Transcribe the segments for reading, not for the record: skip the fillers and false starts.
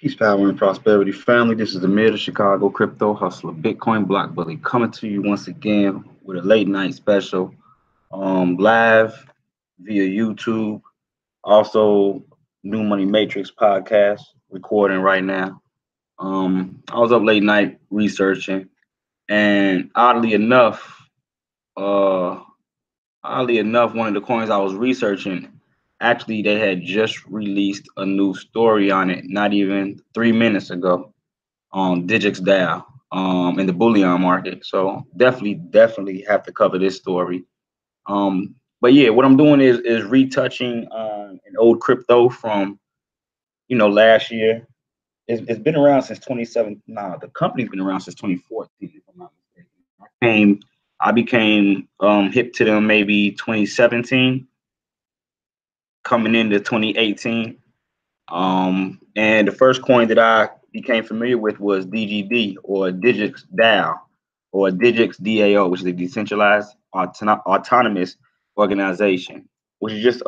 Peace, power, and prosperity, family. This is the Mayor of Chicago Crypto Hustler, Bitcoin Block Bully, coming to you once again with a late night special, live via YouTube. Also, New Money Matrix podcast recording right now. I was up late night researching, and uh, oddly enough, one of the coins I was researching, actually, they had just released a new story on it, not even 3 minutes ago, on DigixDAO, in the bullion market. So definitely have to cover this story. But yeah, what I'm doing is retouching on an old crypto from last year. It's been around since 27. Nah, the company's been around since 2014, if I'm not mistaken. I became hip to them maybe 2017, coming into 2018. And the first coin that I became familiar with was DGD, or DigixDAO, or DigixDAO, which is a decentralized autonomous organization, which is just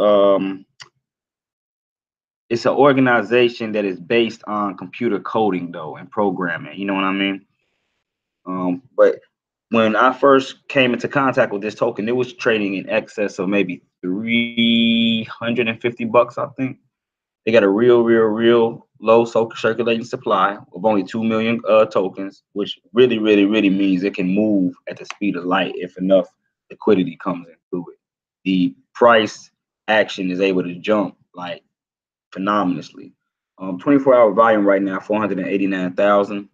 it's an organization that is based on computer coding though and programming. You know what I mean? But when I first came into contact with this token, it was trading in excess of maybe 350 bucks, I think. They got a real low circulating supply of only 2 million tokens, which really means it can move at the speed of light if enough liquidity comes into it. The price action is able to jump like phenomenally. 24-hour volume right now, 489,000,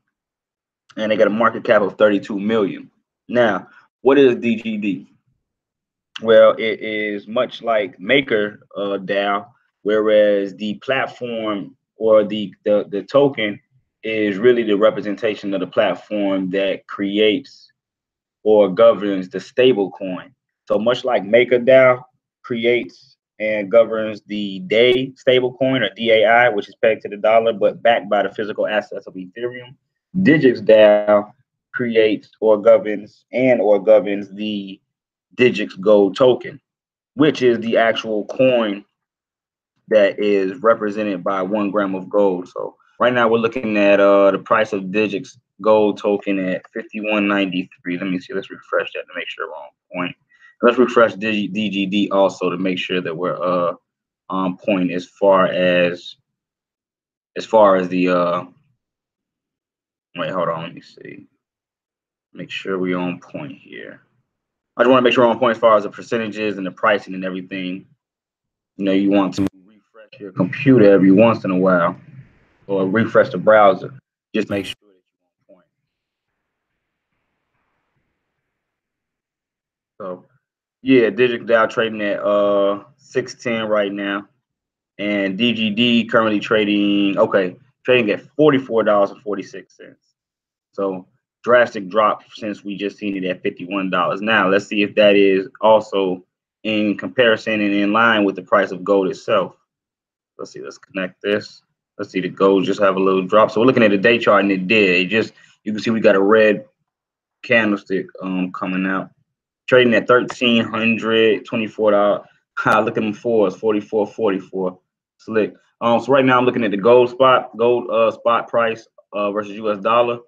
and they got a market cap of 32 million. Now, what is DGD? Well, it is much like Maker DAO, whereas the platform or the token is really the representation of the platform that creates or governs the stable coin. So much like Maker DAO creates and governs the DAI stable coin, or DAI, which is pegged to the dollar but backed by the physical assets of Ethereum, Digix DAO creates or governs the Digix Gold token, which is the actual coin that is represented by 1 gram of gold. So right now we're looking at the price of Digix Gold token at 51.93. Let me see. Let's refresh that to make sure we're on point. Let's refresh DGD also to make sure that we're on point as far as the wait, hold on, let me see. Make sure we're on point here. I just want to make sure we're on point as far as the percentages and the pricing and everything. You want to refresh your computer every once in a while, or refresh the browser. Just make sure that you're on point. So yeah, DigixDAO trading at 610 right now, and DGD currently trading at $44.46. So drastic drop since we just seen it at $51. Now let's see if that is also in comparison and in line with the price of gold itself. Let's see. Let's connect this. Let's see. The gold just have a little drop. So we're looking at the day chart, and it did. You can see we got a red candlestick coming out, trading at $1,324. Look at them fours, 44.44. Slick. So right now I'm looking at the gold spot price versus US dollar.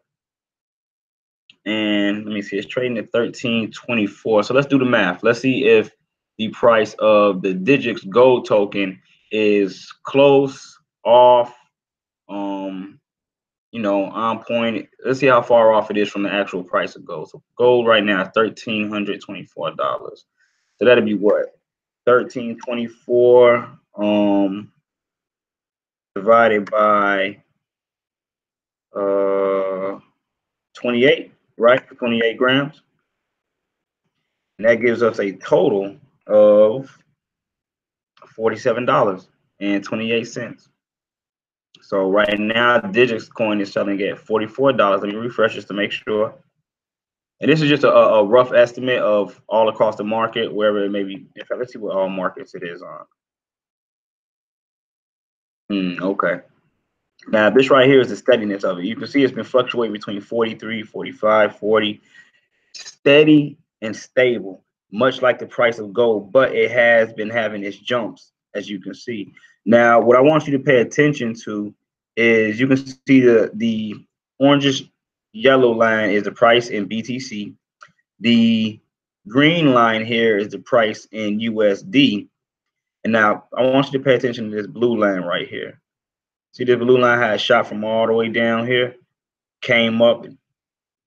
And let me see, it's trading at 13.24. So let's do the math. Let's see if the price of the Digix Gold token is close, off, on point. Let's see how far off it is from the actual price of gold. So gold right now is $1,324. So that'd be what? 1324 divided by 28, right? 28 grams. And that gives us a total of $47.28. So right now, Digix coin is selling at $44. Let me refresh this to make sure. And this is just a rough estimate of all across the market, wherever it may be. In fact, let's see what all markets it is on. Okay. Now, this right here is the steadiness of it. You can see it's been fluctuating between 43, 45, 40, steady and stable, much like the price of gold, but it has been having its jumps, as you can see. Now, what I want you to pay attention to is you can see the orangish yellow line is the price in BTC. The green line here is the price in USD. And now I want you to pay attention to this blue line right here. See the blue line had a shot from all the way down here, came up,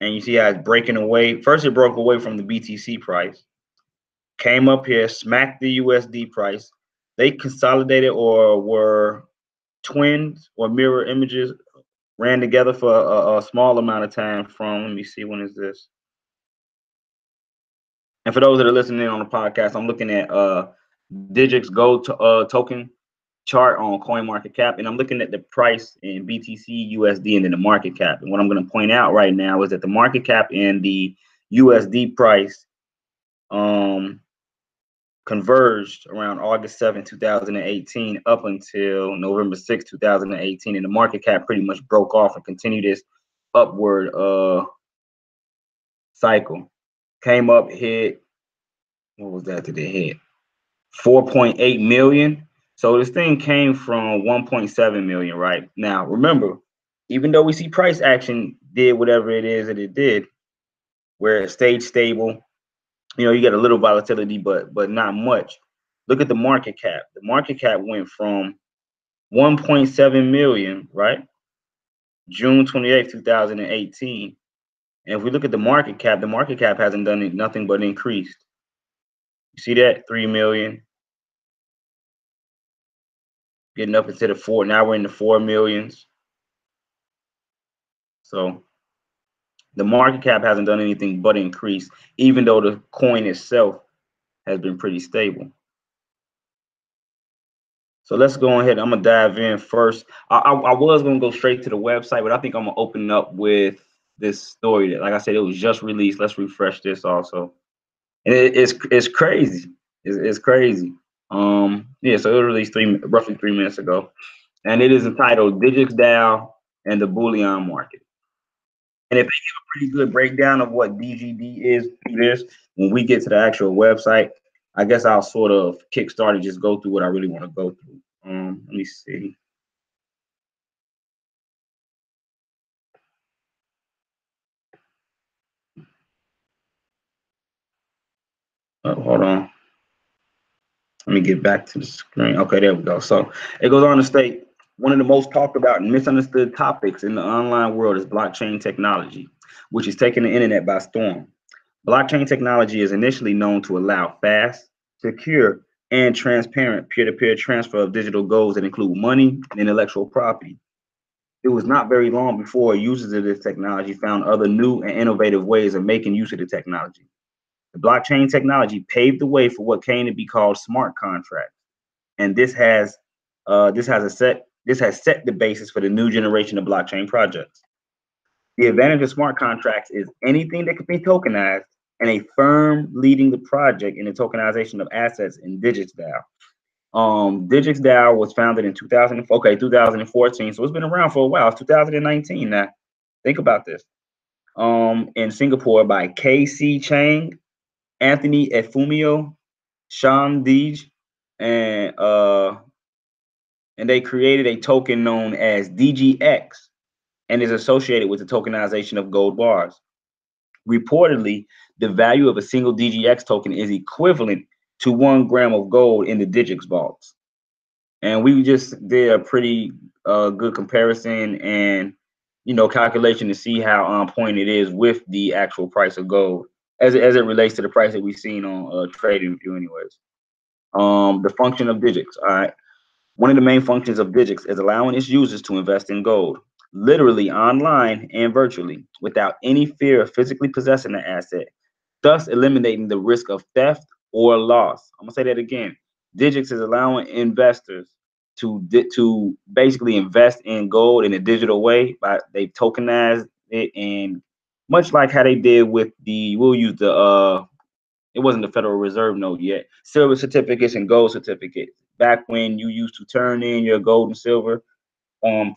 and you see how it's breaking away. First, it broke away from the BTC price, came up here, smacked the USD price. They consolidated or were twins or mirror images, ran together for a small amount of time from, let me see, when is this? And for those that are listening on the podcast, I'm looking at Digix Gold token chart on CoinMarketCap, and I'm looking at the price in BTC, USD, and then the market cap. And what I'm going to point out right now is that the market cap and the USD price converged around August 7, 2018 up until November 6, 2018, and the market cap pretty much broke off and continued this upward cycle. Came up, hit, what was that it hit? 4.8 million. So this thing came from 1.7 million, right? Now, remember, even though we see price action did whatever it is that it did, where it stayed stable, you get a little volatility, but not much. Look at the market cap. The market cap went from 1.7 million, right? June 28th, 2018. And if we look at the market cap hasn't done nothing but increased. You see that? 3 million. Getting up into the 4. Now we're in the 4 millions. So the market cap hasn't done anything but increase, even though the coin itself has been pretty stable. So let's go ahead. I'm gonna dive in first. I was gonna go straight to the website, but I think I'm gonna open up with this story that, like I said, it was just released. Let's refresh this also. And it's crazy. It's crazy. Yeah, so it was released roughly 3 minutes ago. And it is entitled DigixDAO and the Bullion Market. And if they give a pretty good breakdown of what DGD is through this, when we get to the actual website, I guess I'll sort of kickstart and just go through what I really want to go through. Let me see. Oh, hold on. Let me get back to the screen. Okay, there we go. So it goes on to state, one of the most talked about and misunderstood topics in the online world is blockchain technology, which is taking the internet by storm. Blockchain technology is initially known to allow fast, secure, and transparent peer-to-peer transfer of digital goods that include money and intellectual property. It was not very long before users of this technology found other new and innovative ways of making use of the technology. The blockchain technology paved the way for what came to be called smart contracts, and this has set the basis for the new generation of blockchain projects. The advantage of smart contracts is anything that can be tokenized and a firm leading the project in the tokenization of assets in DigixDAO. DigixDAO was founded in 2014, so it's been around for a while. It's 2019 now. Think about this. In Singapore by KC Chang, Anthony Efumio, Sean Deej, and they created a token known as DGX and is associated with the tokenization of gold bars. Reportedly, the value of a single DGX token is equivalent to 1 gram of gold in the Digix vaults. And we just did a pretty good comparison and calculation to see how on point it is with the actual price of gold as it relates to the price that we've seen on TradingView anyways. The function of Digix. All right. One of the main functions of Digix is allowing its users to invest in gold, literally online and virtually, without any fear of physically possessing the asset, thus eliminating the risk of theft or loss. I'm gonna say that again. Digix is allowing investors to basically invest in gold in a digital way. They've tokenized it, and much like how they did with we'll use the it wasn't the Federal Reserve note yet, silver certificates and gold certificates. Back when you used to turn in your gold and silver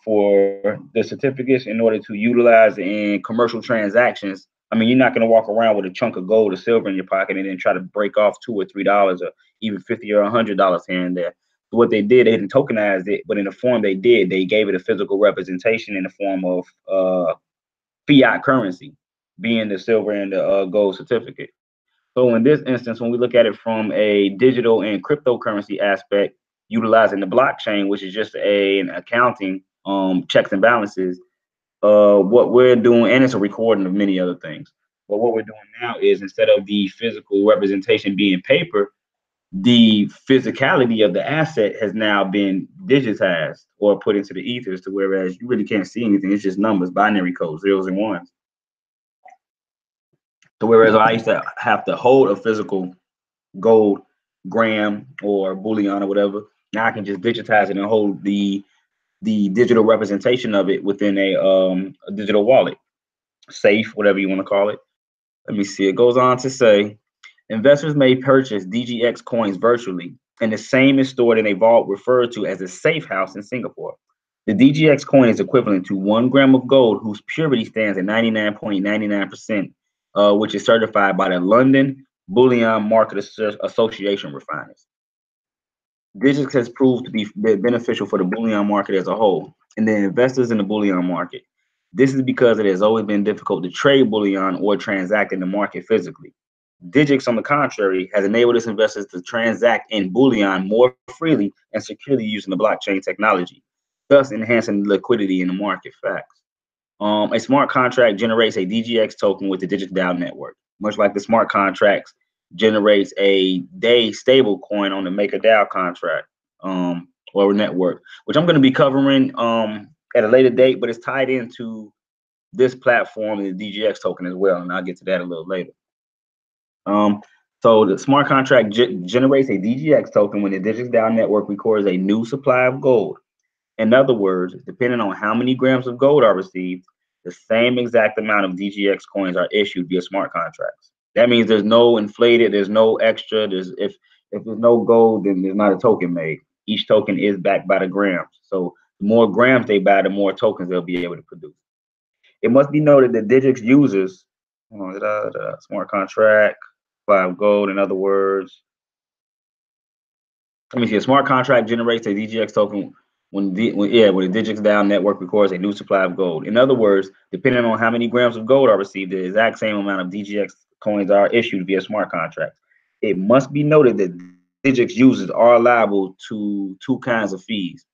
for the certificates in order to utilize in commercial transactions. I mean, you're not going to walk around with a chunk of gold or silver in your pocket and then try to break off $2 or $3 or even $50 or $100 here and there. what they did, they didn't tokenize it, but in the form they did, they gave it a physical representation in the form of fiat currency, being the silver and the gold certificate. So in this instance, when we look at it from a digital and cryptocurrency aspect, utilizing the blockchain, which is just an accounting checks and balances, what we're doing, and it's a recording of many other things. But what we're doing now is, instead of the physical representation being paper, the physicality of the asset has now been digitized or put into the ethers, to whereas you really can't see anything. It's just numbers, binary codes, zeros and ones. So whereas I used to have to hold a physical gold gram or bullion or whatever, now I can just digitize it and hold the digital representation of it within a digital wallet, safe, whatever you want to call it. Let me see. It goes on to say, investors may purchase DGX coins virtually, and the same is stored in a vault referred to as a safe house in Singapore. The DGX coin is equivalent to 1 gram of gold whose purity stands at 99.99%, which is certified by the London Bullion Market Association refiners. Digix has proved to be beneficial for the bullion market as a whole and the investors in the bullion market. This is because it has always been difficult to trade bullion or transact in the market physically. Digix, on the contrary, has enabled its investors to transact in bullion more freely and securely using the blockchain technology, thus enhancing liquidity in the market. Facts. A smart contract generates a DGX token with the DigixDAO network, much like the smart contracts generates a day stable coin on the MakerDAO contract or network, which I'm going to be covering at a later date, but it's tied into this platform and the DGX token as well, and I'll get to that a little later. So the smart contract generates a DGX token when the DigixDAO network records a new supply of gold. In other words, depending on how many grams of gold are received, the same exact amount of DGX coins are issued via smart contracts. That means there's no inflated, there's no extra. If there's no gold, then there's not a token made. Each token is backed by the grams. So the more grams they buy, the more tokens they'll be able to produce. It must be noted that Digix uses smart contract, supply of gold. In other words, let me see. A smart contract generates a DGX token when the DigixDAO network records a new supply of gold. In other words, depending on how many grams of gold are received, the exact same amount of DGX coins are issued via smart contracts. It must be noted that Digix users are liable to two kinds of fees.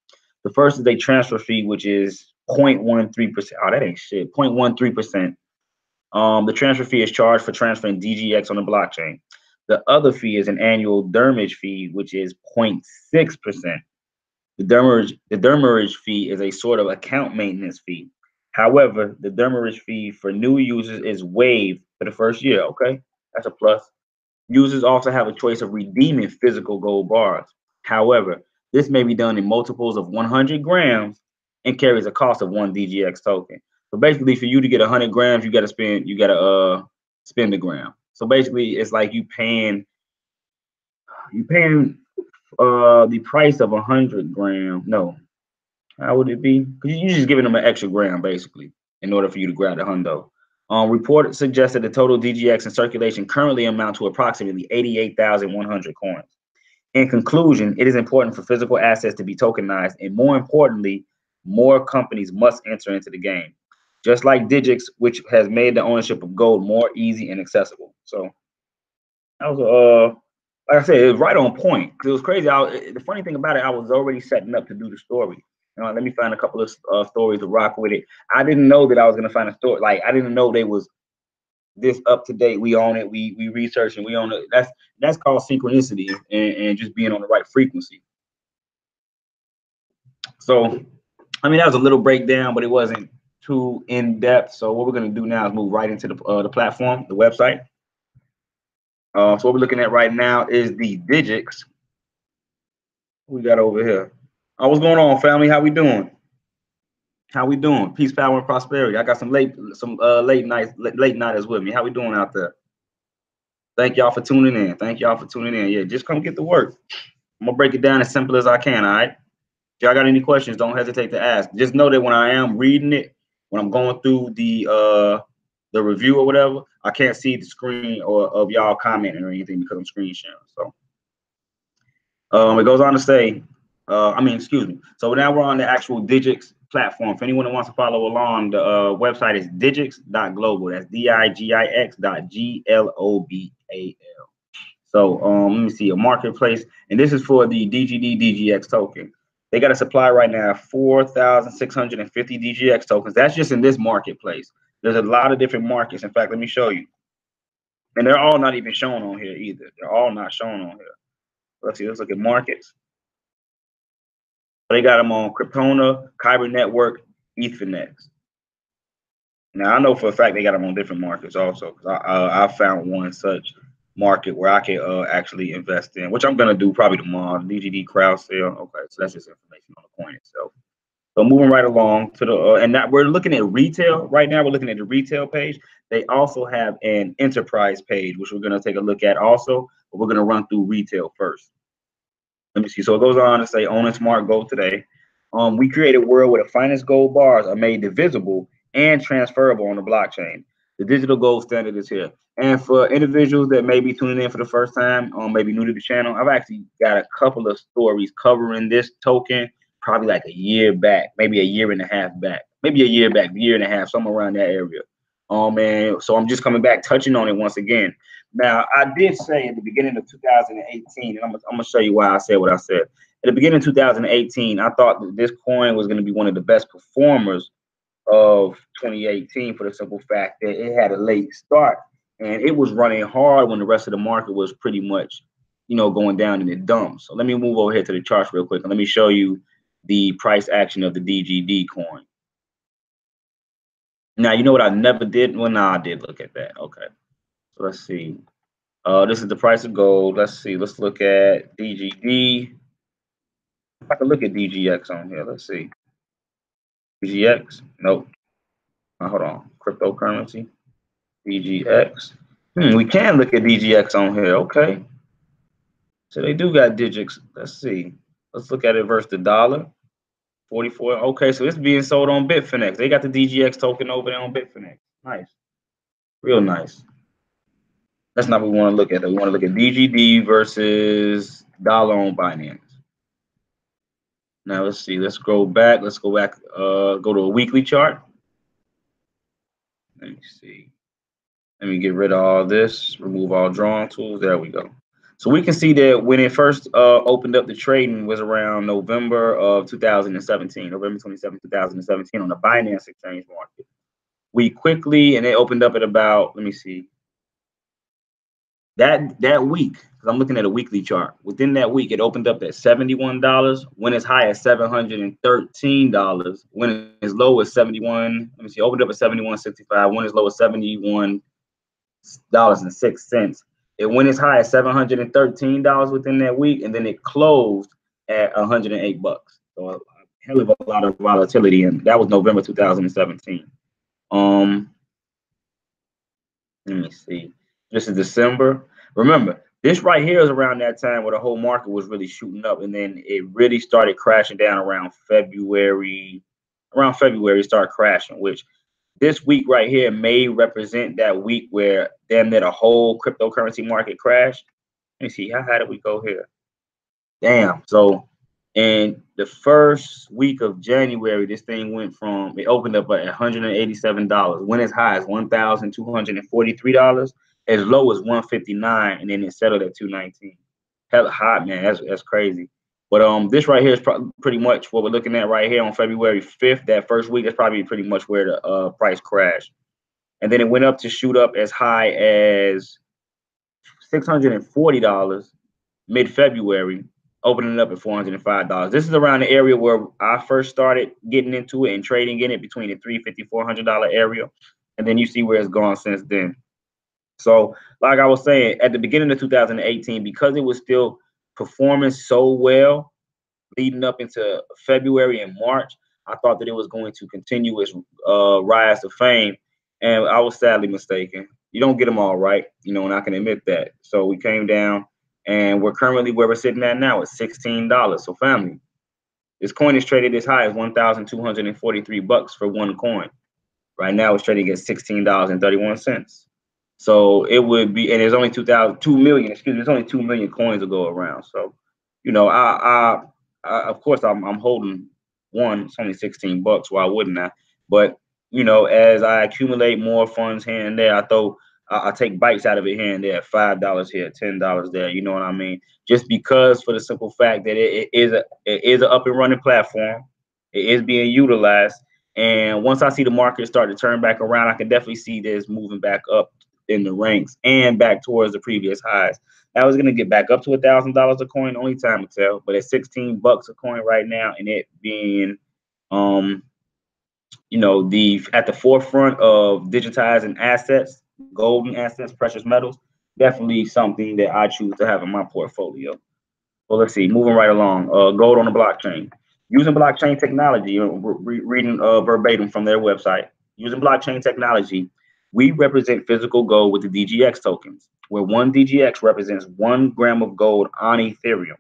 The first is a transfer fee, which is 0.13%. Oh, that ain't shit. 0.13%. The transfer fee is charged for transferring DGX on the blockchain. The other fee is an annual dermage fee, which is 0.6%. The dermage fee is a sort of account maintenance fee. However, the dermage fee for new users is waived for the first year. Okay, that's a plus. Users also have a choice of redeeming physical gold bars. However, this may be done in multiples of 100 grams and carries a cost of 1 DGX token. So basically, for you to get 100 grams, you got to spend a gram. So basically, it's like you paying the price of 100 grams. No, how would it be? Because you're just giving them an extra gram basically in order for you to grab the hundo. Report suggests that the total DGX in circulation currently amount to approximately 88,100 coins. In conclusion, it is important for physical assets to be tokenized, and more importantly, more companies must enter into the game. Just like Digix, which has made the ownership of gold more easy and accessible. So that was like I said, it was right on point. Cause it was crazy. The funny thing about it, I was already setting up to do the story. Let me find a couple of stories to rock with it. I didn't know that I was gonna find a story. Like I didn't know they was this up to date. We own it. We research and we own it. That's called synchronicity and just being on the right frequency. So, I mean, that was a little breakdown, but it wasn't too in depth. So what we're gonna do now is move right into the platform, the website. So what we're looking at right now is the Digix. What we got over here? What's going on, family? How we doing? How we doing? Peace, power, and prosperity. I got some late nighters with me. How we doing out there? Thank y'all for tuning in. Thank y'all for tuning in. Yeah, just come get to work. I'm gonna break it down as simple as I can. All right. If y'all got any questions, don't hesitate to ask. Just know that when I am reading it, when I'm going through the review or whatever, I can't see the screen or of y'all commenting or anything because I'm screen sharing. So it goes on to say, Excuse me. So now we're on the actual Digix platform. If anyone wants to follow along, the website is digix.global. That's digix.global. So let me see, a marketplace, and this is for the DGD DGX token. They got a supply right now of 4,650 DGX tokens. That's just in this marketplace. There's a lot of different markets. In fact, let me show you. And they're all not even shown on here either. They're all not shown on here. Let's see, let's look at markets. They got them on Kryptona, Kyber Network, Ethernet. Now I know for a fact they got them on different markets also, because I found one such market where I can actually invest in, which I'm gonna do probably tomorrow. DGD crowd sale. Okay, so that's just information on the coin itself. So moving right along to the and that we're looking at retail right now. We're looking at the retail page. They also have an enterprise page, which we're gonna take a look at also, but we're gonna run through retail first. Let me see. So it goes on to say, own a smart gold today. We create a world where the finest gold bars are made divisible and transferable on the blockchain. The digital gold standard is here. And for individuals that may be tuning in for the first time, maybe new to the channel, I've actually got a couple of stories covering this token, probably like a year back, maybe a year and a half back, maybe a year back, year and a half, somewhere around that area. And so I'm just coming back, touching on it once again. Now, I did say at the beginning of 2018, and I'm gonna show you why I said what I said. At the beginning of 2018, I thought that this coin was going to be one of the best performers of 2018 for the simple fact that it had a late start and it was running hard when the rest of the market was pretty much, going down in the dumps. So let me move over here to the charts real quick and let me show you the price action of the DGD coin. Now, you know what I never did? Well, no, I did look at that. Okay. So let's see. This is the price of gold. Let's see. Let's look at DGD. If I can look at DGX on here, let's see. DGX? Nope. Hold on. Cryptocurrency. DGX. We can look at DGX on here. Okay. So they do got Digix. Let's see. Let's look at it versus the dollar. 44. Okay, so it's being sold on Bitfinex. They got the DGX token over there on Bitfinex. Nice. Real nice. That's not what we want to look at. We want to look at DGD versus dollar on Binance. Now let's see. Let's go back. Let's go back. Go to a weekly chart. Let me see. Let me get rid of all this. Remove all drawing tools. There we go. So we can see that when it first opened up the trading was around November of 2017, November 27, 2017 on the Binance exchange market. We quickly, and it opened up at about, let me see, that week, because I'm looking at a weekly chart. Within that week, it opened up at $71, went as high as $713, went as low as 71. Let me see, opened up at 71.65, went as low as $71.06. It went as high as $713 within that week, and then it closed at $108. So a hell of a lot of volatility, and that was November 2017. Let me see. This is December. Remember, this right here is around that time where the whole market was really shooting up, and then it really started crashing down around February. Around February, it started crashing, which this week right here may represent that week where damn near the whole cryptocurrency market crashed. Let me see, how high did we go here? Damn. So in the first week of January, this thing went from, it opened up at $187, went as high as $1,243, as low as $159, and then it settled at $219. Hella hot, man. That's crazy. But this right here is pretty much what we're looking at right here on February 5th. That first week, that's probably pretty much where the price crashed. And then it went up to shoot up as high as $640 mid-February, opening up at $405. This is around the area where I first started getting into it and trading in it, between the $350, $400 area. And then you see where it's gone since then. So like I was saying, at the beginning of 2018, because it was still performing so well leading up into February and March, I thought that it was going to continue its rise to fame, and I was sadly mistaken. You don't get them all right, and I can admit that. So we came down, and we're currently where we're sitting at now at $16. So family, this coin is traded as high as $1,243 for one coin. Right now it's trading at $16.31. So it would be, and there's only 2 million coins to go around. So, of course, I'm holding one. It's only $16. Why wouldn't I? But you know, as I accumulate more funds here and there, I take bites out of it here and there. $5 here, $10 there. You know what I mean? Just because, for the simple fact that it is an up and running platform, it is being utilized, and once I see the market start to turn back around, I can definitely see this moving back up in the ranks and back towards the previous highs. I was gonna get back up to $1,000 a coin. Only time will tell. But at $16 a coin right now, and it being, um, you know, at the forefront of digitizing assets, golden assets, precious metals, definitely something that I choose to have in my portfolio. Well, let's see. Moving right along. Gold on the blockchain. Using blockchain technology, reading verbatim from their website. Using blockchain technology, we represent physical gold with the DGX tokens, where one DGX represents 1 gram of gold on Ethereum.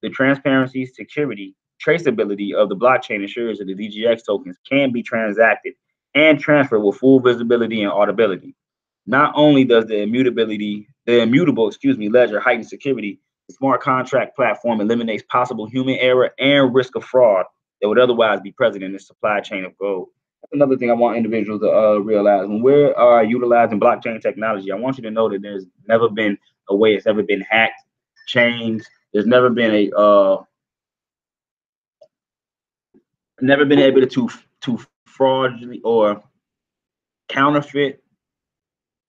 The transparency, security, traceability of the blockchain ensures that the DGX tokens can be transacted and transferred with full visibility and auditability. Not only does the immutable, ledger heighten security, the smart contract platform eliminates possible human error and risk of fraud that would otherwise be present in the supply chain of gold. That's another thing I want individuals to realize. When we're utilizing blockchain technology, I want you to know that there's never been a way it's ever been hacked, changed. There's never been never been able to fraudulently or counterfeit,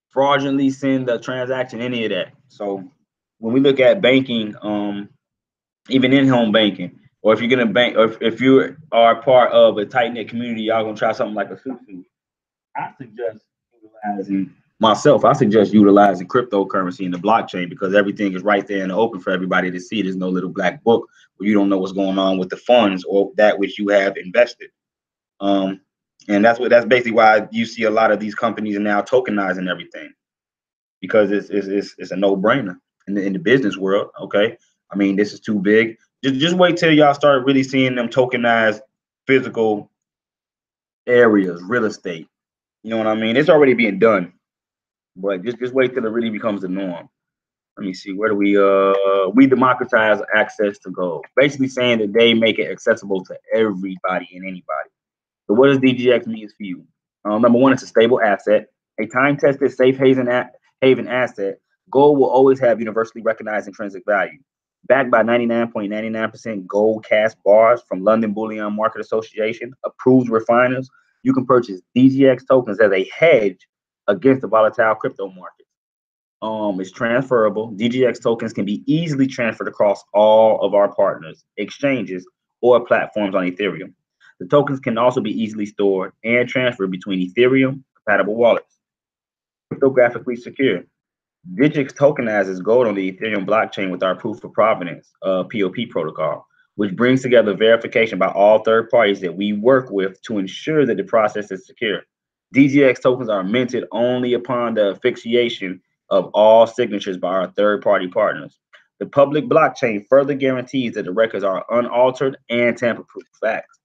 fraudulently send a transaction, any of that. So when we look at banking, even in-home banking, or if you're gonna bank, or if you are part of a tight-knit community, y'all gonna try something like a susu. I suggest I suggest utilizing cryptocurrency in the blockchain because everything is right there in the open for everybody to see. There's no little black book where you don't know what's going on with the funds or that which you have invested. And that's basically why you see a lot of these companies are now tokenizing everything because it's a no-brainer in the business world. Okay, I mean, this is too big. Just wait till y'all start really seeing them tokenize physical areas, real estate. You know what I mean? It's already being done, but just wait till it really becomes the norm. Let me see. Where do we democratize access to gold? Basically saying that they make it accessible to everybody and anybody. So what does DGX mean for you? Number one, it's a stable asset, a time-tested, safe haven asset. Gold will always have universally recognized intrinsic value. Backed by 99.99% gold cash bars from London Bullion Market Association, approved refiners, you can purchase DGX tokens as a hedge against the volatile crypto market. It's transferable. DGX tokens can be easily transferred across all of our partners, exchanges, or platforms on Ethereum. The tokens can also be easily stored and transferred between Ethereum compatible wallets. Cryptographically secure. Digix tokenizes gold on the Ethereum blockchain with our proof of provenance POP protocol, which brings together verification by all third parties that we work with to ensure that the process is secure. DGX tokens are minted only upon the asphyxiation of all signatures by our third-party partners. The public blockchain further guarantees that the records are unaltered and tamper-proof. Facts.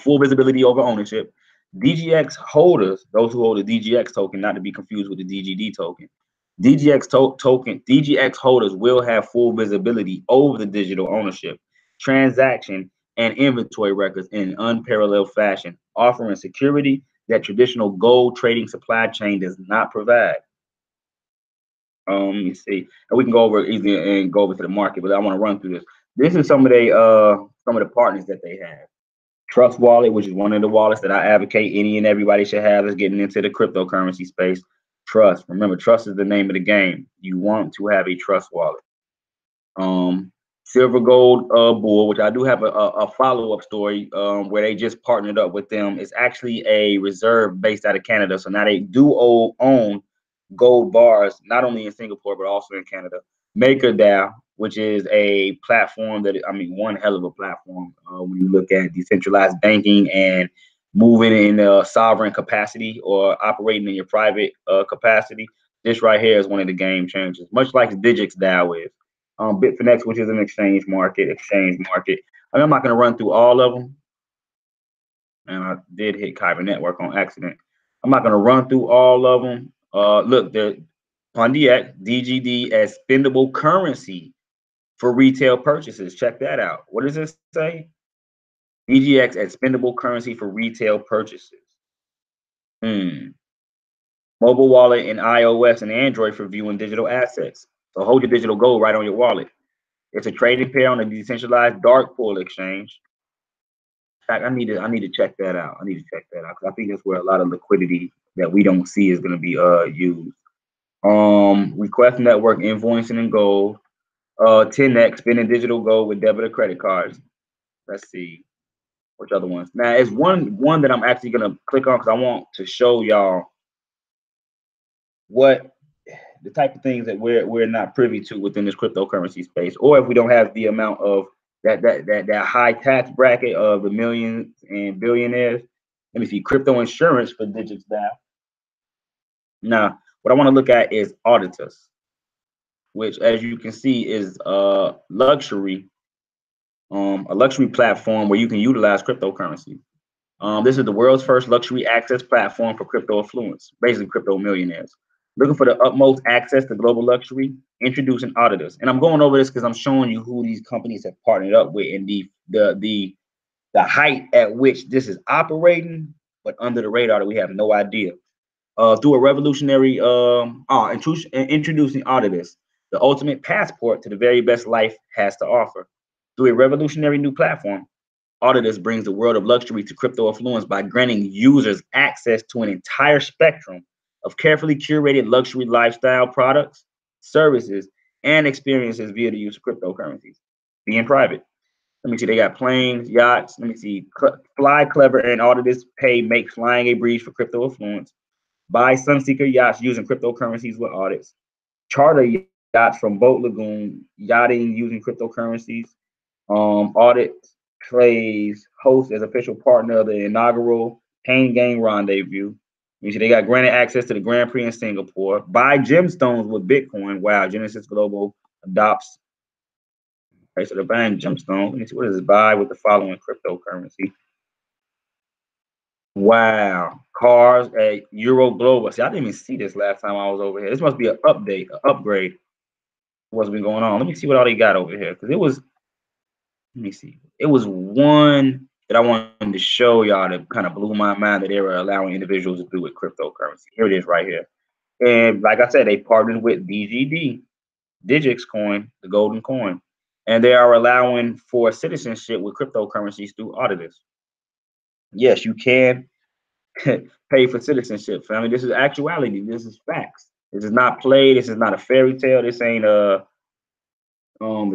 Full visibility over ownership. DGX holders, those who hold a DGX token, not to be confused with the DGD token. DGX holders will have full visibility over the digital ownership, transaction, and inventory records in an unparalleled fashion, offering security that traditional gold trading supply chain does not provide. Let me see. And we can go over easily and go over to the market, but I want to run through this. This is some of the partners that they have. Trust Wallet, which is one of the wallets that I advocate any and everybody should have that's getting into the cryptocurrency space. Trust. Remember, trust is the name of the game. You want to have a trust wallet. Silver Gold Bull, which I do have a follow-up story where they just partnered up with them. It's actually a reserve based out of Canada. So now they do own gold bars, not only in Singapore, but also in Canada. MakerDAO, which is a platform one hell of a platform when you look at decentralized banking and moving in a sovereign capacity or operating in your private capacity. This right here is one of the game changers, much like DigixDAO is. Bitfinex, which is an exchange market. I'm not going to run through all of them. And I did hit Kyber Network on accident. I'm not going to run through all of them. Look, they're Pondiac, DGD as spendable currency for retail purchases. Check that out. What does it say? DGX expendable currency for retail purchases. Mobile wallet in iOS and Android for viewing digital assets. So hold your digital gold right on your wallet. It's a trading pair on a decentralized dark pool exchange. I need to check that out. I need to check that out because I think that's where a lot of liquidity that we don't see is going to be used. Request network invoicing in gold. 10x spending digital gold with debit or credit cards. Let's see which other ones. Now, it's one that I'm actually gonna click on because I want to show y'all what the type of things that we're not privy to within this cryptocurrency space, or if we don't have the amount of that high tax bracket of the millions and billionaires. Let me see, crypto insurance for DigixDAO. Now, what I want to look at is auditors, which, as you can see, is a luxury platform where you can utilize cryptocurrency. This is the world's first luxury access platform for crypto affluence, basically crypto millionaires. Looking for the utmost access to global luxury, introducing auditors. And I'm going over this because I'm showing you who these companies have partnered up with and the height at which this is operating, but under the radar that we have no idea. Through a revolutionary introducing auditors, the ultimate passport to the very best life has to offer. Through a revolutionary new platform, Auditors brings the world of luxury to crypto affluence by granting users access to an entire spectrum of carefully curated luxury lifestyle products, services, and experiences via the use of cryptocurrencies. Being private. Let me see, they got planes, yachts. Let me see, Fly Clever and Auditors Pay make flying a breeze for crypto affluence. Buy Sunseeker yachts using cryptocurrencies with audits. Charter yachts from Boat Lagoon, yachting using cryptocurrencies. Audit plays host as official partner of the inaugural Pain Game Rendezvous. You see, they got granted access to the Grand Prix in Singapore. Buy gemstones with Bitcoin. Wow, Genesis Global adopts. Okay, so they're buying gemstones. Let me see, what does it buy with the following cryptocurrency? Wow, cars at Euro Global. See, I didn't even see this last time I was over here. This must be an update, an upgrade. What's been going on? Let me see what all they got over here because it was. Let me see. It was one that I wanted to show y'all that kind of blew my mind that they were allowing individuals to do with cryptocurrency. Here it is right here. And like I said, they partnered with DGD, Digix coin, the golden coin. And they are allowing for citizenship with cryptocurrencies through auditors. Yes, you can pay for citizenship, family. This is actuality. This is facts. This is not play. This is not a fairy tale. This ain't the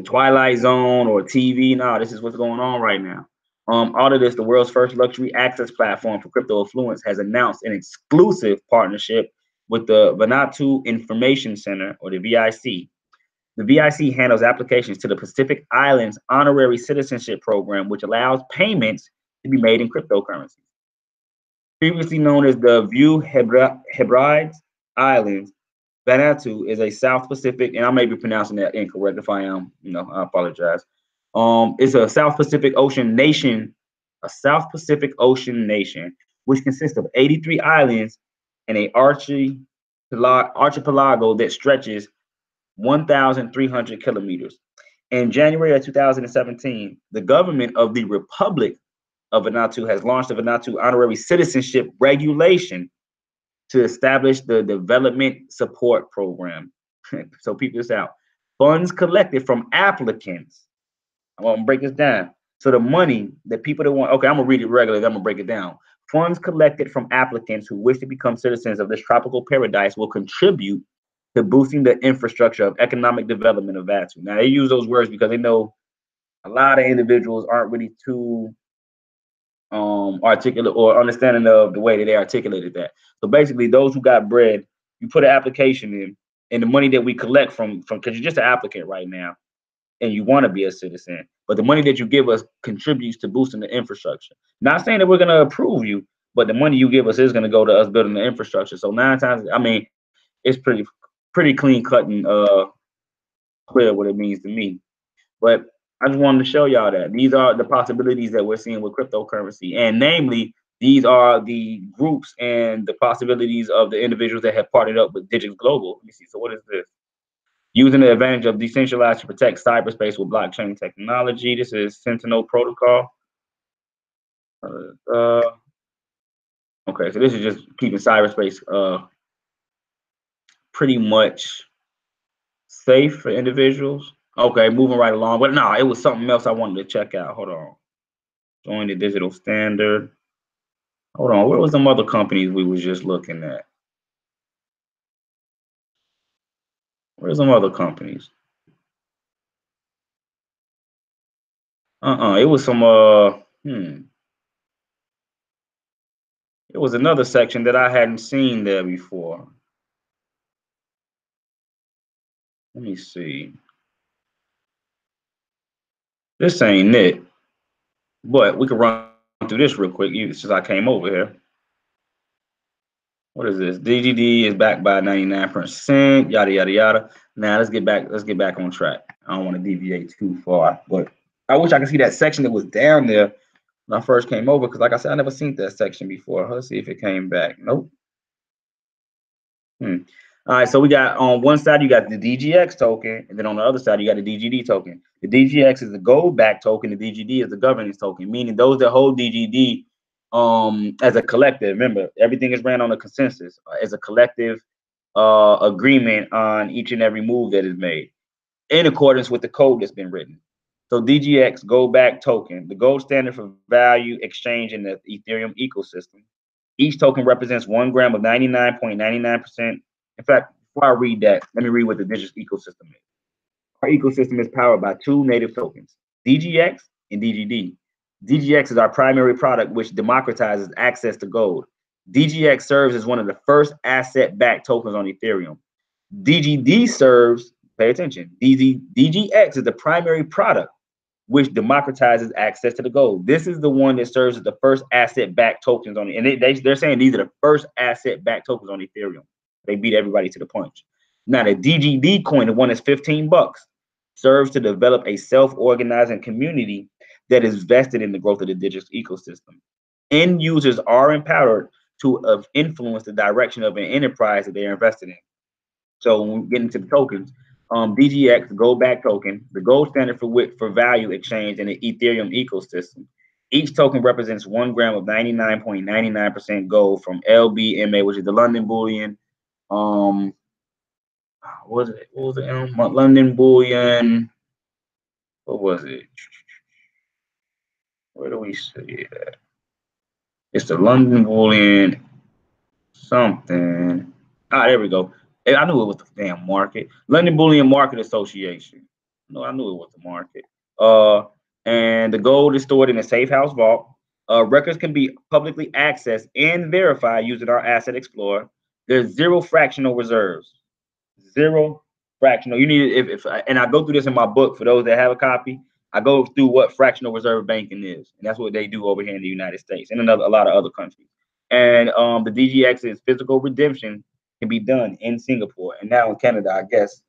Twilight Zone or TV. No, this is what's going on right now. Auditors, the world's first luxury access platform for crypto affluence, has announced an exclusive partnership with the Vanuatu Information Center, or the VIC. The VIC handles applications to the Pacific Islands Honorary Citizenship Program, which allows payments to be made in cryptocurrency. Previously known as the View Hebrides Islands, Vanuatu is a South Pacific, and I may be pronouncing that incorrect. If I am, I apologize. It's a South Pacific Ocean nation, which consists of 83 islands and a archipelago that stretches 1,300 kilometers. In January of 2017, the government of the Republic of Vanuatu has launched the Vanuatu Honorary Citizenship Regulation to establish the Development Support Program. So peep this out. Funds collected from applicants. I'm gonna break this down. So the money that people that want, okay, I'm gonna read it regularly, I'm gonna break it down. Funds collected from applicants who wish to become citizens of this tropical paradise will contribute to boosting the infrastructure of economic development of Vanuatu. Now they use those words because they know a lot of individuals aren't really too articulate or understanding of the way that they articulated that. So basically, those who got bread, you put an application in, and the money that we collect from because you're just an applicant right now, and you want to be a citizen, but the money that you give us contributes to boosting the infrastructure. Not saying that we're going to approve you, but the money you give us is going to go to us building the infrastructure. So 9 times, I mean, it's pretty clean cut and clear what it means to me. But I just wanted to show y'all that these are the possibilities that we're seeing with cryptocurrency. And namely, these are the groups and the possibilities of the individuals that have partnered up with Digix Global. Let me see. So what is this? Using the advantage of decentralized to protect cyberspace with blockchain technology. This is Sentinel Protocol. Okay, so this is just keeping cyberspace pretty much safe for individuals. Okay, moving right along. But no, it was something else I wanted to check out. Hold on. Join the digital standard. Hold on, where was some other companies we was just looking at? Where's some other companies? It was some it was another section that I hadn't seen there before. Let me see. This ain't it, but we can run through this real quick since I came over here. What is this? DGD is backed by 99%, yada yada yada. Now let's get back on track. I don't want to deviate too far, but I wish I could see that section that was down there when I first came over, because like I said, I never seen that section before. Let's see if it came back. Nope. All right, so we got on one side you got the DGX token, and then on the other side you got the DGD token. The DGX is the gold-backed token, the DGD is the governance token, meaning those that hold DGD as a collective. Remember, everything is ran on a consensus as a collective agreement on each and every move that is made in accordance with the code that's been written. So DGX, gold-backed token, the gold standard for value exchange in the Ethereum ecosystem. Each token represents 1 gram of 99.99%. In fact, before I read that, let me read what the Digix ecosystem is. Our ecosystem is powered by 2 native tokens, DGX and DGD. DGX is our primary product, which democratizes access to gold. DGX serves as one of the first asset-backed tokens on Ethereum. DGD serves, pay attention, DGX is the primary product, which democratizes access to the gold. This is the one that serves as the first asset-backed tokens on it. And they're saying these are the first asset-backed tokens on Ethereum. They beat everybody to the punch. Now, the DGD coin, the one that's 15 bucks, serves to develop a self-organizing community that is vested in the growth of the Digix ecosystem. End users are empowered to influence the direction of an enterprise that they are invested in. So when we get into the tokens, DGX, the gold-backed token, the gold standard for value exchange in the Ethereum ecosystem. Each token represents 1 gram of 99.99% gold from LBMA, which is the London Bullion. What was it? London Bullion. What was it? Where do we see it? It's the London Bullion something. Ah, there we go. I knew it was the damn market. London Bullion Market Association. No, I knew it was the market. And the gold is stored in a safe house vault. Records can be publicly accessed and verified using our Asset Explorer. There's 0 fractional reserves. 0 fractional. You need and I go through this in my book for those that have a copy. I go through what fractional reserve banking is, and that's what they do over here in the United States and in a lot of other countries. And the DGX's physical redemption can be done in Singapore and now in Canada, I guess.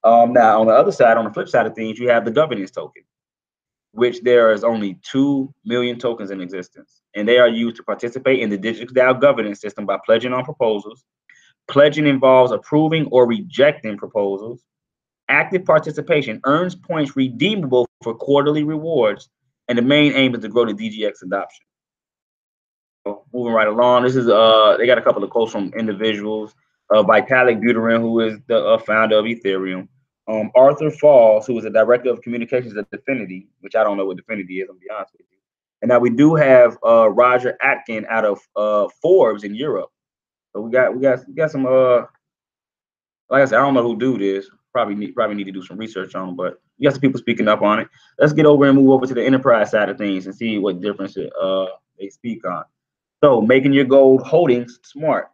Now on the other side, on the flip side of things, you have the governance token, which there is only 2 million tokens in existence, and they are used to participate in the DigixDAO governance system by pledging on proposals. Pledging involves approving or rejecting proposals. Active participation earns points redeemable for quarterly rewards, and the main aim is to grow the DGX adoption. So moving right along, this is they got a couple of quotes from individuals. Vitalik Buterin, who is the founder of Ethereum. Arthur Falls, who is the director of communications at Definity, which I don't know what Definity is, I'm gonna be honest with you. And now we do have Roger Atkin out of Forbes in Europe. So we got some like I said, I don't know who do this. Probably need to do some research on them, but you got some people speaking up on it. Let's get over and move over to the enterprise side of things and see what difference they speak on. So making your gold holdings smart.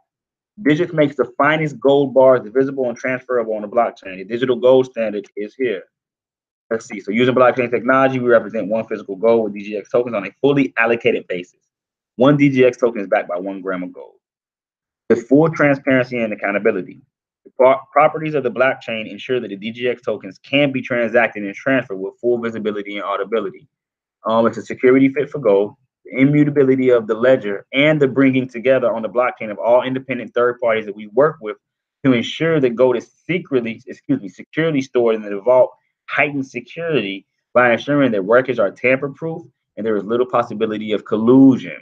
Digix makes the finest gold bars visible and transferable on the blockchain. The digital gold standard is here. Let's see. So using blockchain technology, we represent 1 physical gold with DGX tokens on a fully allocated basis. 1 DGX token is backed by 1 gram of gold. With full transparency and accountability. The properties of the blockchain ensure that the DGX tokens can be transacted and transferred with full visibility and audibility. It's a security fit for gold, the immutability of the ledger, and the bringing together on the blockchain of all independent third parties that we work with To ensure that gold is securely stored in the vault, heightened security by ensuring that records are tamper-proof and there is little possibility of collusion.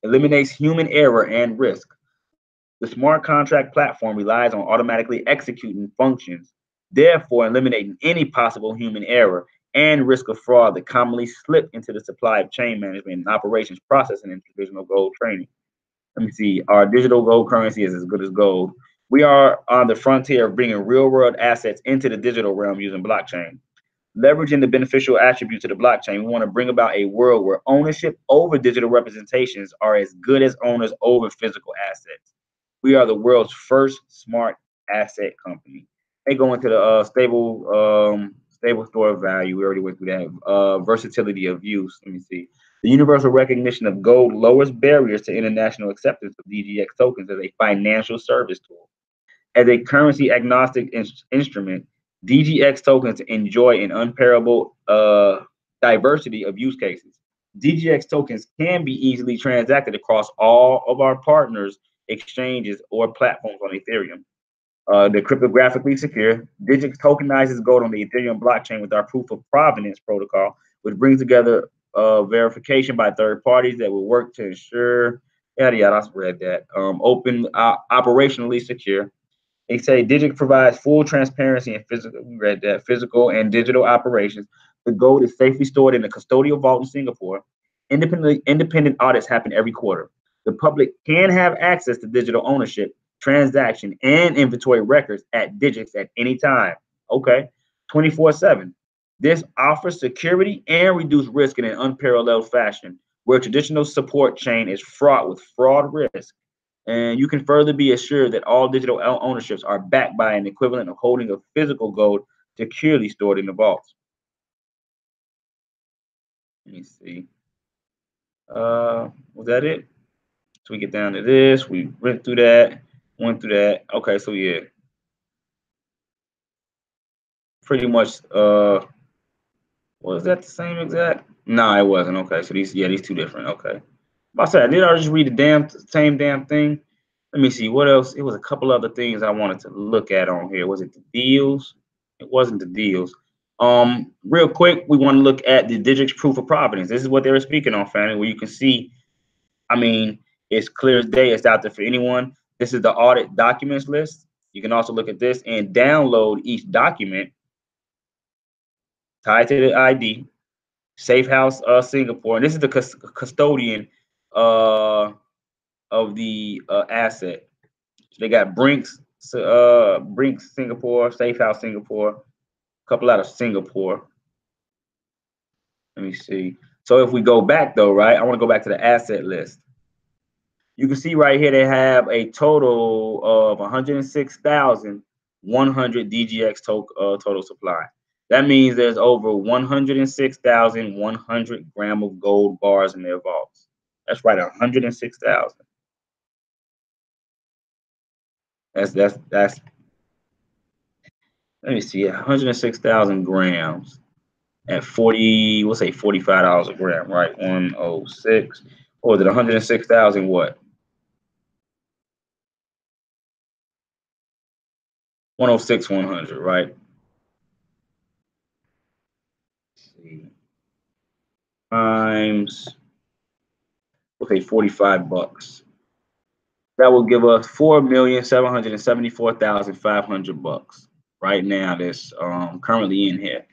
Eliminates human error and risk. The smart contract platform relies on automatically executing functions, therefore eliminating any possible human error and risk of fraud that commonly slip into the supply of chain management and operations processing in traditional gold trading. Let me see. Our digital gold currency is as good as gold. We are on the frontier of bringing real-world assets into the digital realm using blockchain. Leveraging the beneficial attributes of the blockchain, we want to bring about a world where ownership over digital representations are as good as owners over physical assets. We are the world's first smart asset company. They go into the stable store of value. We already went through that. Versatility of use. Let me see. The universal recognition of gold lowers barriers to international acceptance of DGX tokens as a financial service tool. As a currency agnostic instrument, DGX tokens enjoy an unparalleled diversity of use cases. DGX tokens can be easily transacted across all of our partners' exchanges or platforms on Ethereum. They're cryptographically secure. Digix tokenizes gold on the Ethereum blockchain with our proof of provenance protocol, which brings together verification by third parties that will work to ensure, yada yada. I read that. Open, operationally secure. They say Digix provides full transparency in physical and digital operations. The gold is safely stored in a custodial vault in Singapore. Independent audits happen every quarter. The public can have access to digital ownership, transaction, and inventory records at Digix at any time. Okay, 24/7. This offers security and reduced risk in an unparalleled fashion, where traditional support chain is fraught with fraud risk. And you can further be assured that all digital ownerships are backed by an equivalent of holding of physical gold securely stored in the vaults. Let me see. Was that it? So we get down to this. We went through that. Okay, so yeah. Pretty much, was that the same exact? No, it wasn't. Okay, so these two different. Okay. I said, did I just read the same damn thing? Let me see what else. It was a couple other things I wanted to look at on here. Was it the deals? It wasn't the deals. Real quick, we want to look at the Digix proof of provenance. This is what they were speaking on, family, where you can see, I mean, it's clear as day. It's out there for anyone. This is the audit documents list. You can also look at this and download each document tied to the ID. Safe House Singapore, and this is the custodian of the asset. So they got Brinks Singapore, Safe House Singapore, a couple out of Singapore. Let me see. So if we go back though, right? I want to go back to the asset list. You can see right here they have a total of 106,100 DGX total supply. That means there's over 106,100 grams of gold bars in their vaults. That's right, 106,000. That's. Let me see, 106,000 grams at 40. We'll say $45 a gram, right? 106. Or is it 106,000 what? 106,100, right? Let's see. Times, okay, $45. That will give us $4,774,500 right now. That's currently in here.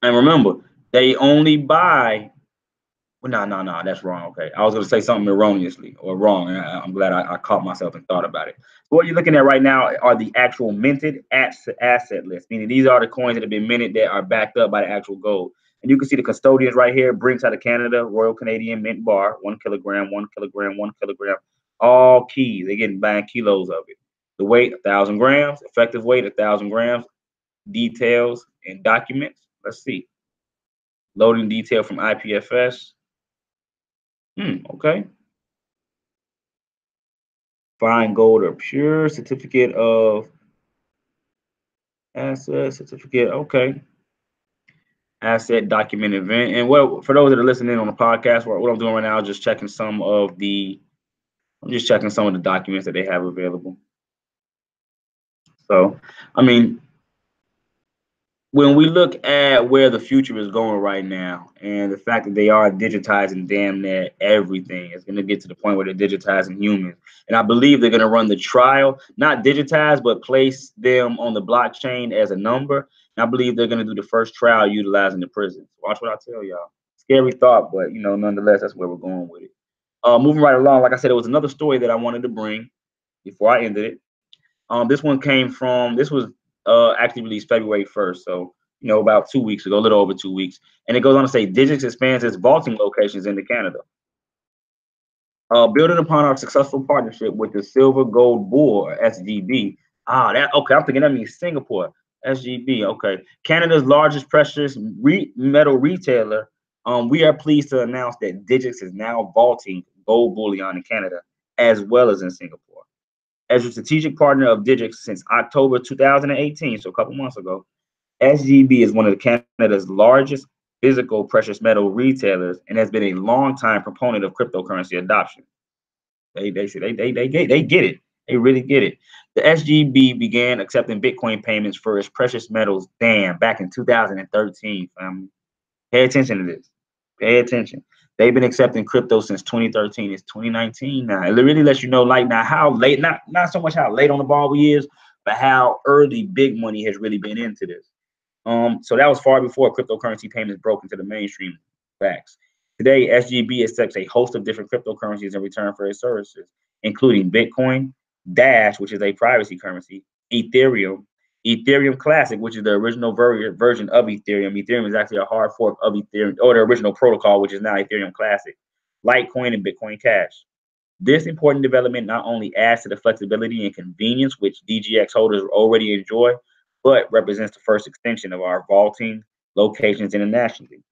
And remember, they only buy. Well, no, that's wrong. Okay, I was going to say something erroneously or wrong. And I'm glad I caught myself and thought about it. So what you're looking at right now are the actual minted asset list, meaning these are the coins that have been minted that are backed up by the actual gold. And you can see the custodians right here, Brinks out of Canada, Royal Canadian Mint Bar, 1 kilogram, 1 kilogram, 1 kilogram, all keys. They're getting buying kilos of it. The weight, 1,000 grams, effective weight, 1,000 grams, details and documents. Let's see. Loading detail from IPFS. Okay. Fine gold or pure, certificate of asset, certificate. Okay. Asset document event. And what for those that are listening on the podcast, what I'm doing right now is just checking some of the I'm just checking some of the documents that they have available. So, I mean, when we look at where the future is going right now, and the fact that they are digitizing damn near everything, it's going to get to the point where they're digitizing humans. And I believe they're going to run the trial, not digitize, but place them on the blockchain as a number. And I believe they're going to do the first trial utilizing the prisons. Watch what I tell y'all. Scary thought, but nonetheless, that's where we're going with it. Moving right along, like I said, it was another story that I wanted to bring before I ended it. This one this was actually released February 1st, so about 2 weeks ago, a little over 2 weeks. And it goes on to say Digix expands its vaulting locations into Canada. Building upon our successful partnership with the Silver Gold Bull, or SGB. Okay, I'm thinking that means Singapore. SGB, okay. Canada's largest precious metal retailer. We are pleased to announce that Digix is now vaulting gold bullion in Canada as well as in Singapore. As a strategic partner of Digix since October 2018, so a couple months ago, SGB is one of Canada's largest physical precious metal retailers and has been a longtime proponent of cryptocurrency adoption. They get it. They really get it. The SGB began accepting Bitcoin payments for its precious metals back in 2013, family. Pay attention to this. Pay attention. They've been accepting crypto since 2013. It's 2019 now. It really lets you know, like, now how late, not so much how late on the ball we is, but how early big money has really been into this. So that was far before cryptocurrency payments broke into the mainstream. Facts. Today, SGB accepts a host of different cryptocurrencies in return for its services, including Bitcoin, Dash, which is a privacy currency, Ethereum, Ethereum Classic, which is the original version of Ethereum. Ethereum is actually a hard fork of Ethereum, or the original protocol, which is now Ethereum Classic, Litecoin, and Bitcoin Cash. This important development not only adds to the flexibility and convenience which DGX holders already enjoy, but represents the first extension of our vaulting locations internationally.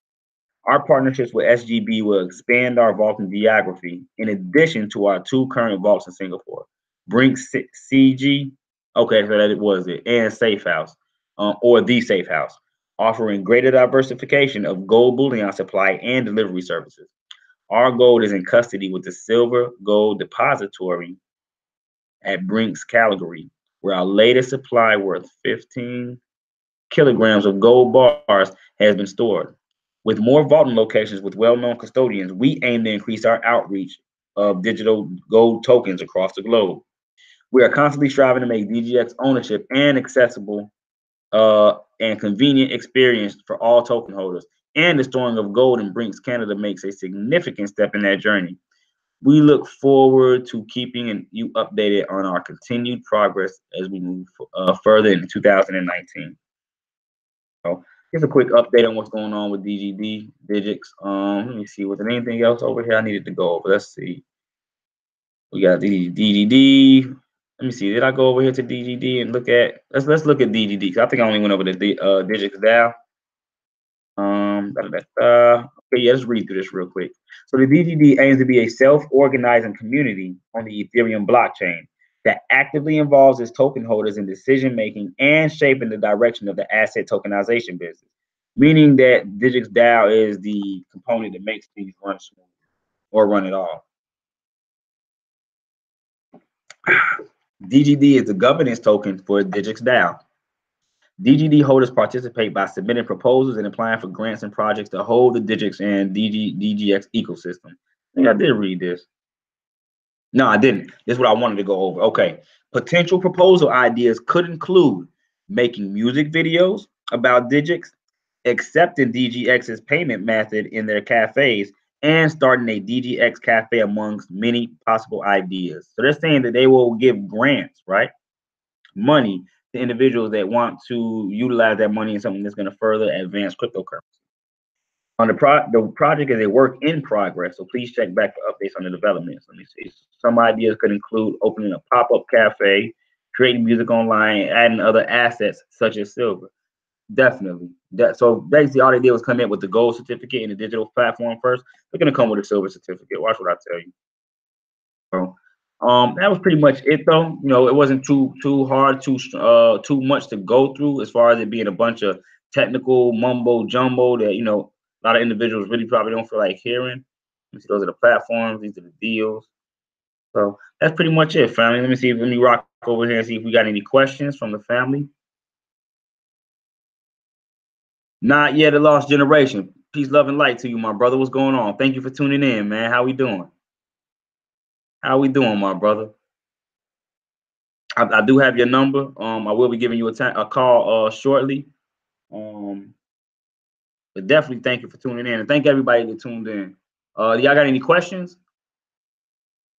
Our partnerships with SGB will expand our vaulting geography in addition to our 2 current vaults in Singapore, Brinks CG, okay, so that was it, and Safe House, or the Safe House, offering greater diversification of gold bullion supply and delivery services. Our gold is in custody with the Silver Gold Depository at Brinks, Calgary, where our latest supply worth 15 kilograms of gold bars has been stored. With more vaulting locations with well-known custodians, we aim to increase our outreach of digital gold tokens across the globe. We are constantly striving to make DGX ownership an accessible and convenient experience for all token holders, and the storing of gold in Brinks, Canada makes a significant step in that journey. We look forward to keeping you updated on our continued progress as we move further in 2019. So just a quick update on what's going on with Digix. Let me see, was there anything else over here I needed to go over? Let's see. We got DGD. Let me see. Did I go over here to DGD and look at? Let's look at DGD. I think I only went over to DigixDAO. Okay, yeah, let's read through this real quick. So the DGD aims to be a self-organizing community on the Ethereum blockchain that actively involves its token holders in decision-making and shaping the direction of the asset tokenization business, meaning that DigixDAO is the component that makes things run smooth or run it all. DGD is the governance token for DigixDAO. DGD holders participate by submitting proposals and applying for grants and projects to hold the Digix and DGX ecosystem. I think I did read this. No, I didn't. This is what I wanted to go over. Okay. Potential proposal ideas could include making music videos about Digix, accepting DGX's payment method in their cafes, and starting a DGX cafe amongst many possible ideas. So they're saying that they will give grants, right? Money to individuals that want to utilize that money in something that's going to further advance cryptocurrency. On the project is a work in progress, so please check back for updates on the developments. Let me see. Some ideas could include opening a pop-up cafe, creating music online, adding other assets such as silver. Definitely. So basically, all they did was come in with the gold certificate and the digital platform first. They're gonna come with a silver certificate. Watch what I tell you. So, that was pretty much it, though. It wasn't too hard, too much to go through as far as it being a bunch of technical mumbo jumbo that a lot of individuals really probably don't feel like hearing. Those are the platforms. These are the deals. So that's pretty much it, family. Let me rock over here and see if we got any questions from the family. Not yet a lost generation. Peace, love, and light to you, my brother. What's going on? Thank you for tuning in, man. How we doing? How we doing, my brother? I do have your number. I will be giving you a call shortly. But definitely thank you for tuning in, and thank everybody that tuned in. Y'all got any questions?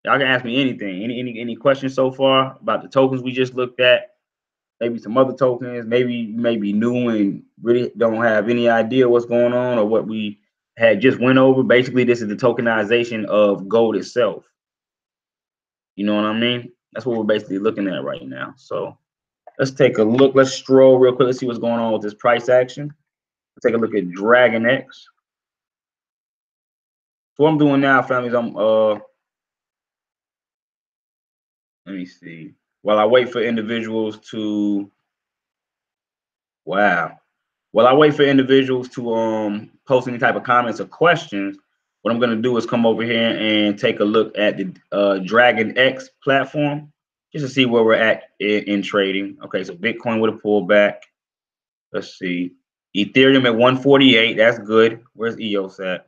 Y'all can ask me anything. Any questions so far about the tokens we just looked at? Maybe some other tokens. Maybe you may be new and really don't have any idea what's going on or what we had just went over. Basically, this is the tokenization of gold itself. You know what I mean? That's what we're basically looking at right now. So let's take a look. Let's stroll real quick. Let's see what's going on with this price action. Let's take a look at Dragon X. So what I'm doing now, families, let me see. While I wait for individuals to, wow. While I wait for individuals to post any type of comments or questions, what I'm gonna do is come over here and take a look at the Dragon X platform, just to see where we're at in trading. Okay, so Bitcoin with a pullback. Let's see. Ethereum at 148, that's good. Where's EOS at?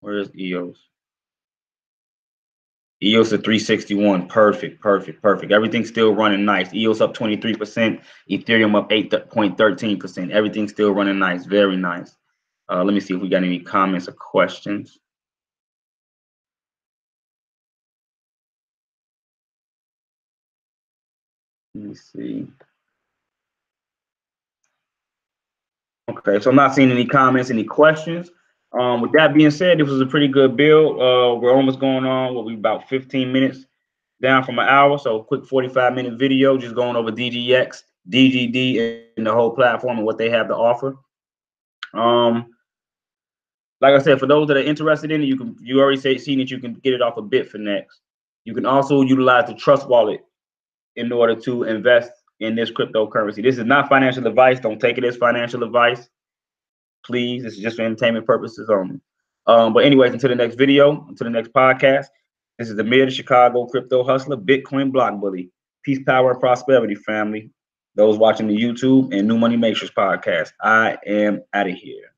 Where is EOS? EOS at 361. Perfect. Everything's still running nice. EOS up 23%. Ethereum up 8.13%. Everything's still running nice. Very nice. Let me see if we got any comments or questions. Let me see. Okay, so I'm not seeing any comments, any questions. With that being said, this was a pretty good build. We're almost going on, we about 15 minutes down from an hour. So quick 45-minute video, just going over DGX, DGD, and the whole platform and what they have to offer. Like I said, for those that are interested in it, you already seen that you can get it off of Bitfinex. You can also utilize the Trust Wallet in order to invest in this cryptocurrency. This is not financial advice. Don't take it as financial advice, please. This is just for entertainment purposes only. But anyways, until the next video, until the next podcast, this is Amir, the Chicago crypto hustler, Bitcoin block bully. Peace, power, and prosperity, family. Those watching the YouTube and New Money Matrix podcast, I am out of here.